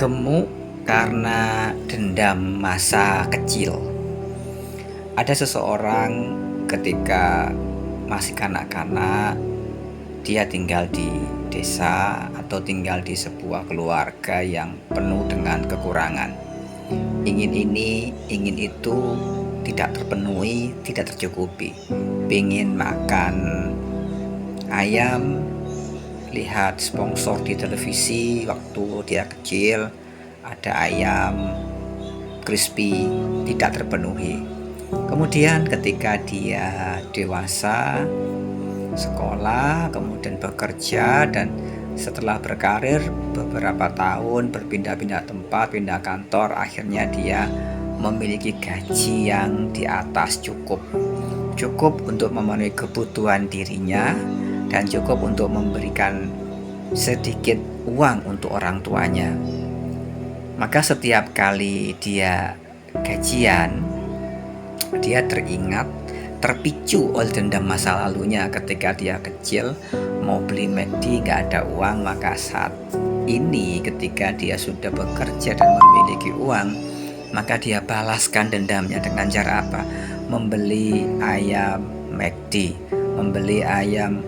Gemuk karena dendam masa kecil. Ada seseorang ketika masih kanak-kanak, dia tinggal di desa atau tinggal di sebuah keluarga yang penuh dengan kekurangan. Ingin ini, ingin itu tidak terpenuhi, tidak tercukupi. Ingin makan ayam, lihat sponsor di televisi waktu dia kecil, ada ayam crispy, tidak terpenuhi. Kemudian ketika dia dewasa, sekolah, kemudian bekerja, dan setelah berkarir beberapa tahun, berpindah-pindah tempat, pindah kantor, akhirnya dia memiliki gaji yang di atas cukup untuk memenuhi kebutuhan dirinya dan cukup untuk memberikan sedikit uang untuk orang tuanya. Maka setiap kali dia gajian, dia terpicu oleh dendam masa lalunya. Ketika dia kecil mau beli McD gak ada uang, maka saat ini ketika dia sudah bekerja dan memiliki uang, maka dia balaskan dendamnya dengan cara apa? Membeli ayam McD, membeli ayam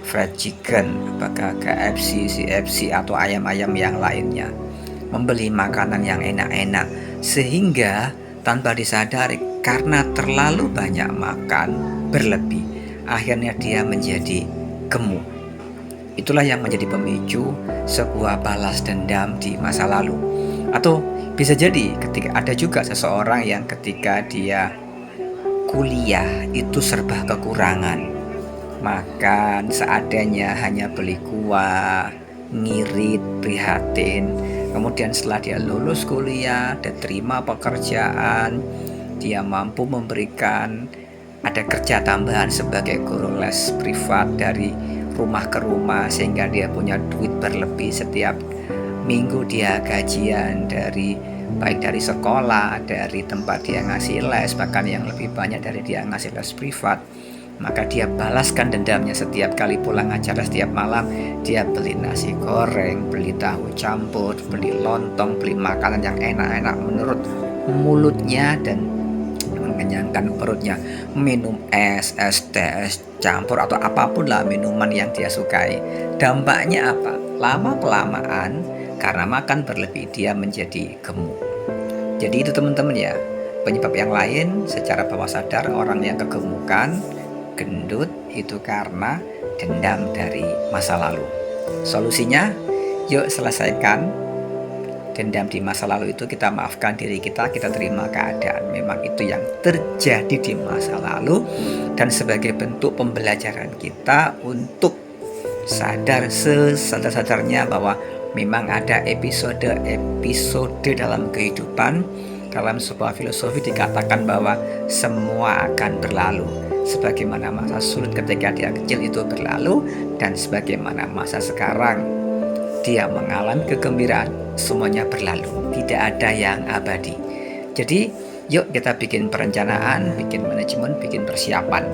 fried chicken, apakah KFC, CFC atau ayam-ayam yang lainnya, membeli makanan yang enak-enak, sehingga tanpa disadari karena terlalu banyak makan berlebih, akhirnya dia menjadi gemuk. Itulah yang menjadi pemicu sebuah balas dendam di masa lalu. Atau bisa jadi ketika ada juga seseorang yang ketika dia kuliah itu serba kekurangan, makan seadanya, hanya beli kuah, ngirit, prihatin. Kemudian setelah dia lulus kuliah dan terima pekerjaan, dia mampu memberikan ada kerja tambahan sebagai guru les privat dari rumah ke rumah, sehingga dia punya duit berlebih. Setiap minggu dia gajian baik dari sekolah, dari tempat dia ngasih les, bahkan yang lebih banyak dari dia ngasih les privat. Maka dia balaskan dendamnya setiap kali pulang acara, setiap malam dia beli nasi goreng, beli tahu campur, beli lontong, beli makanan yang enak-enak menurut mulutnya dan mengenyangkan perutnya. Minum es teh, es campur atau apapun lah minuman yang dia sukai. Dampaknya apa? Lama-kelamaan karena makan berlebih dia menjadi gemuk. Jadi itu teman-teman ya, penyebab yang lain secara bawah sadar orang yang kegemukan, gendut itu karena dendam dari masa lalu. Solusinya, yuk selesaikan dendam di masa lalu itu, kita maafkan diri kita terima keadaan memang itu yang terjadi di masa lalu, dan sebagai bentuk pembelajaran kita untuk sadar sesadar-sadarnya bahwa memang ada episode dalam kehidupan. Dalam sebuah filosofi dikatakan bahwa semua akan berlalu. Sebagaimana masa sulit ketika dia kecil itu berlalu, dan sebagaimana masa sekarang dia mengalami kegembiraan, semuanya berlalu, tidak ada yang abadi. Jadi yuk kita bikin perencanaan, bikin manajemen, bikin persiapan.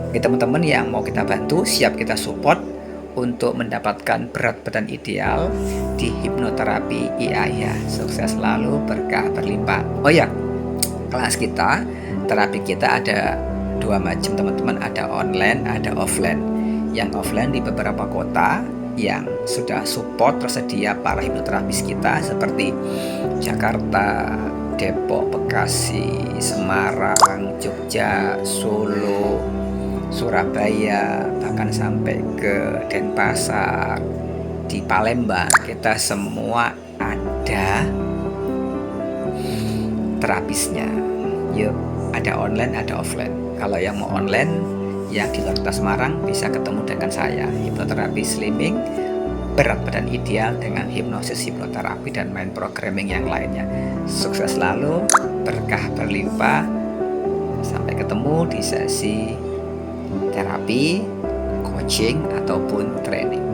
Oke teman-teman yang mau kita bantu, siap kita support untuk mendapatkan berat badan ideal di hipnoterapi IAIA. Sukses selalu, berkah berlimpah. Oh ya, kelas kita, terapi kita ada dua macam teman-teman, ada online, ada offline. Yang offline di beberapa kota yang sudah support tersedia para hipnoterapis kita seperti Jakarta, Depok, Bekasi, Semarang, Jogja, Solo, Surabaya, bahkan sampai ke Denpasar, di Palembang. Kita semua ada terapisnya. Yuk, ada online, ada offline. Kalau yang mau online, yang di luar Kota Semarang bisa ketemu dengan saya, hipnoterapi slimming, berat badan ideal dengan hipnosis, hipnoterapi, dan main programming yang lainnya. Sukses selalu, berkah berlimpah. Sampai ketemu di sesi terapi, coaching, ataupun training.